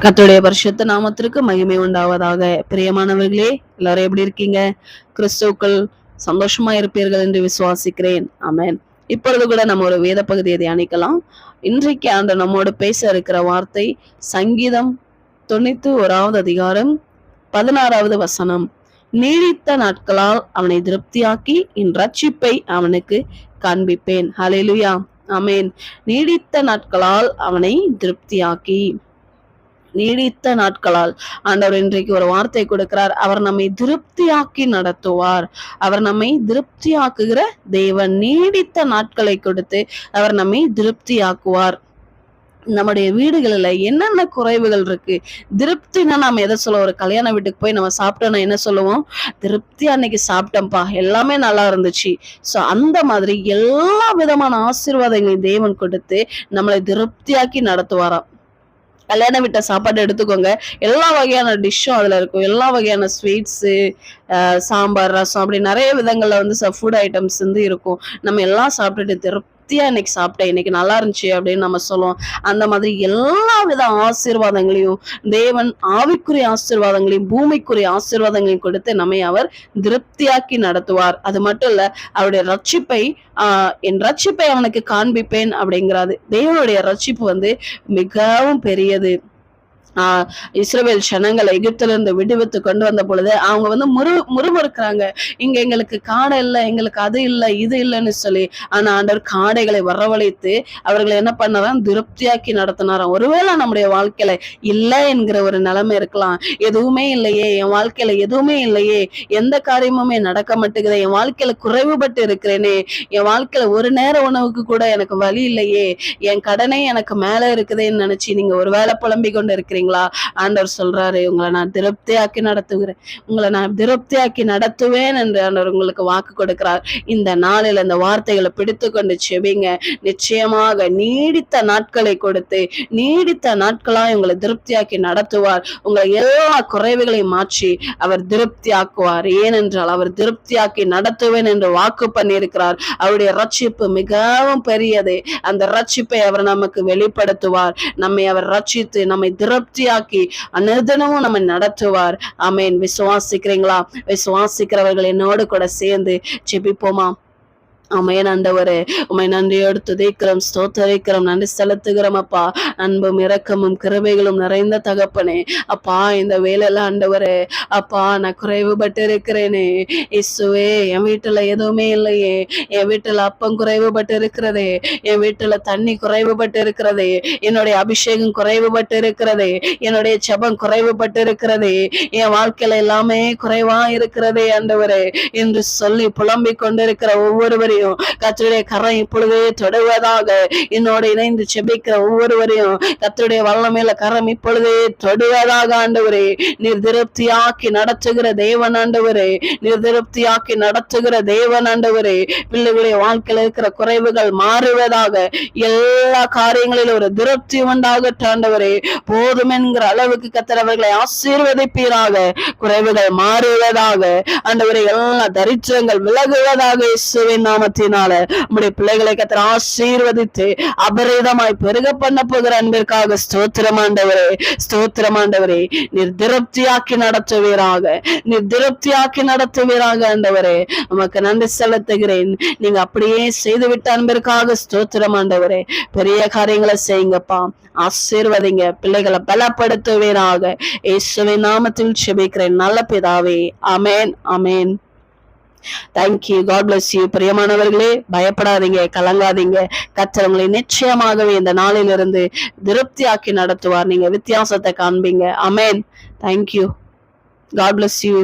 கர்த்தருடைய பரிசுத்த நாமத்திற்கு மகிமை உண்டாவதாக. பிரியமானவர்களே, எல்லாரும் எப்படி இருக்கீங்க? கிறிஸ்துவுக்குள் சந்தோஷமா இருப்பீர்கள் என்று விசுவாசிக்கிறேன். ஆமென். இப்பொழுது கூட நம்ம ஒரு வேத பகுதியை தியானிக்கலாம். இன்றைக்கு நம்மோடு பேச இருக்கிற வார்த்தை சங்கீதம் 91வது அதிகாரம் 16வது வசனம். நீடித்த நாட்களால் அவனை திருப்தியாக்கி என் ரட்சிப்பை அவனுக்கு காண்பிப்பேன். ஹல்லேலூயா. ஆமென். நீடித்த நாட்களால் அவனை திருப்தியாக்கி. நீடித்த நாட்களால் ஆண்டவர் இன்றைக்கு ஒரு வார்த்தை கொடுக்கிறார். அவர் நம்மை திருப்தியாக்கி நடத்துவார். அவர் நம்மை திருப்தியாக்குகிற தேவன். நீடித்த நாட்களை கொடுத்து அவர் நம்மை திருப்தியாக்குவார். நம்முடைய வீடுகளில் என்னென்ன குறைவுகள் இருக்கு? திருப்தினா நம்ம எதை சொல்லுவோம்? ஒரு கல்யாண வீட்டுக்கு போய் நம்ம சாப்பிட்டோம்னா என்ன சொல்லுவோம்? திருப்தி அன்னைக்கு சாப்பிட்டோம்ப்பா, எல்லாமே நல்லா இருந்துச்சு. ஸோ அந்த மாதிரி எல்லா விதமான ஆசீர்வாதங்களையும் தேவன் கொடுத்து நம்மளை திருப்தியாக்கி நடத்துவாராம். கல்யாண வீட்டை சாப்பாடு எடுத்துக்கோங்க, எல்லா வகையான டிஷ்ஷும் அதுல இருக்கும். எல்லா வகையான ஸ்வீட்ஸு, சாம்பார், ரசம், அப்படி நிறைய விதங்கள்ல ஃபுட் ஐட்டம்ஸ் இருக்கும். நம்ம எல்லாம் சாப்பிட்டுட்டு திருப்தியா இன்னைக்கு சாப்பிட்டேன், இன்னைக்கு நல்லா இருந்துச்சு அப்படின்னு நம்ம சொல்லுவோம். அந்த மாதிரி எல்லா வித ஆசீர்வாதங்களையும் தேவன், ஆவிக்குரிய ஆசீர்வாதங்களையும் பூமிக்குரிய ஆசீர்வாதங்களையும் கொடுத்து நம்மை அவர் திருப்தியாக்கி நடத்துவார். அது மட்டும் இல்ல, அவருடைய ரட்சிப்பை என் ரட்சிப்பை அவனுக்கு காண்பிப்பேன் அப்படிங்கிறாரு. தேவனுடைய ரட்சிப்பு மிகவும் பெரியது. இஸ்ரவேல் ஜனங்களை எகிப்திலிருந்து விடுவித்து கொண்டு வந்த பொழுது அவங்க முறுமுறுக்கிறாங்க. இங்க எங்களுக்கு காடை இல்லை, எங்களுக்கு அது இல்லை, இது இல்லைன்னு சொல்லி. ஆனா ஆண்டவர் காடைகளை வரவழைத்து அவர்களை என்ன பண்ணாராம்? திருப்தியாக்கி நடத்தினாராம். ஒருவேளை நம்முடைய வாழ்க்கையில இல்லை என்கிற ஒரு நிலைமை இருக்கலாம். எதுவுமே இல்லையே, என் வாழ்க்கையில எதுவுமே இல்லையே, எந்த காரியமுமே நடக்க மாட்டேங்குது, என் வாழ்க்கையில குறைவுபட்டு இருக்கிறேனே, என் வாழ்க்கையில ஒரு நேர உணவுக்கு கூட எனக்கு வழி இல்லையே, என் கடனே எனக்கு மேல இருக்குதுன்னு நினைச்சு நீங்க ஒரு வேளை புலம்பிக் கொண்டு இருக்கிறீங்க. ஆண்டவர் சொல்றாரு, உங்களை நான் திருப்தியாக்கி நடத்துகிறேன், உங்களை நான் திருப்தியாக்கி நடத்துவேன் என்று ஆண்டவர் உங்களுக்கு வாக்கு கொடுக்கிறார். இந்த நாளில் இந்த வார்த்தைகளை பிடித்து கொண்டு செபிங்க. நிச்சயமாக நீடித்த நாட்களை கொடுத்து நீடித்த நாட்களாய் உங்களை திருப்தியாக்கி நடத்துவார். உங்களை எல்லா குறைவுகளையும் மாற்றி அவர் திருப்தியாக்குவார். ஏனென்றால் அவர் திருப்தியாக்கி நடத்துவேன் என்று வாக்கு பண்ணியிருக்கிறார். அவருடைய ரட்சிப்பு மிகவும் பெரியது. அந்த ரட்சிப்பை அவர் நமக்கு வெளிப்படுத்துவார். நம்மை அவர் ரட்சித்து நம்மை திருப்தியாக்கி அனுதினமும் நம்ம நடத்துவார். ஆமென். விசுவாசிக்கிறீங்களா? விசுவாசிக்கிறவர்கள் என்னோடு கூட சேர்ந்து ஜெபிப்போமா? ஆமென். ஆண்டவரே, உம்மை நன்றியோடு துதிக்கிறோம், ஸ்தோத்தரிக்கிறோம், நன்றி செலுத்துகிறோம் அப்பா. அன்பும் இரக்கமும் கிருபைகளும் நிறைந்த தகப்பனே, அப்பா இந்த வேலையில ஆண்டவரே, அப்பா நான் குறைவுபட்டு இருக்கிறேனே இயேசுவே. என் வீட்டுல எதுவுமே இல்லையே, என் வீட்டுல அப்பம் குறைவுபட்டு இருக்கிறதே, என் வீட்டுல தண்ணி குறைவுபட்டு இருக்கிறதே, என்னுடைய அபிஷேகம் குறைவுபட்டு இருக்கிறதே, என்னுடைய ஜெபம் குறைவுபட்டு இருக்கிறதே, என் வாழ்க்கையில எல்லாமே குறைவா இருக்கிறதே ஆண்டவரே என்று சொல்லி புலம்பிக் கொண்டிருக்கிற ஒவ்வொருவரையும் கர்த்தருடைய கரம் இப்பொழுதே தொடுவதாக. என்னோட இணைந்து செபிக்கிற ஒவ்வொருவரையும் கர்த்தருடைய வல்லமையில கரம் இப்பொழுதே தொடுவதாக. ஆண்டவரே, நீர் திருப்தியாக்கி நடத்துகிற தேவன் ஆண்டவரே, நீர் திருப்தியாக்கி நடத்துகிற தேவன் ஆண்டவரே. பிள்ளைகளுடைய வாழ்க்கையில இருக்கிற குறைவுகள் மாறுவதாக. எல்லா காரியங்களிலும் ஒரு திருப்தி உண்டாகட்டும் ஆண்டவரே. போதும் என்கிற அளவுக்கு கர்த்தர் அவர்களை ஆசீர்வதிப்பீராக. குறைவுகள் மாறுவதாக ஆண்டவரே. எல்லா தரித்திரங்கள் விலகுவதாக. இயேசுவின் நாமத்தினால உம்முடைய பிள்ளைகளை கர்த்தர் ஆசீர்வதித்து அபரிதமாய் பெருக பண்ண போகிற அன்பிற்காக ஸ்தோத்திரம் ஆண்டவரே, ஸ்தோத்திரம் ஆண்டவரே. நீர் திருப்தியாக்கி நடத்துவீராக, நீர் திருப்தியாக்கி நடத்துவீராக ஆண்டவரே. உமக்கு நன்றி செலுத்துகிறேன். நீங்க அப்படியே செய்துவிட்ட அன்பிற்காக ஸ்தோத்திரம் ஆண்டவரே. பெரிய காரியங்களை செய்யுங்கப்பா, ஆசீர்வதிங்க, பிள்ளைகளை பலப்படுத்துவீராக. இயேசுவின் நாமத்தில் ஜெபிக்கிறேன் நல்ல பிதாவே. ஆமென், ஆமென். தேங்க்யூ. God bless you. பிரியமானவர்களே, பயப்படாதீங்க, கலங்காதீங்க. கர்த்தர் உங்களை நிச்சயமாகவே இந்த நாளிலிருந்து திருப்தியாக்கி நடத்துவார். நீங்க வித்தியாசத்தை காண்பீங்க. ஆமென். தேங்க்யூ. God bless you.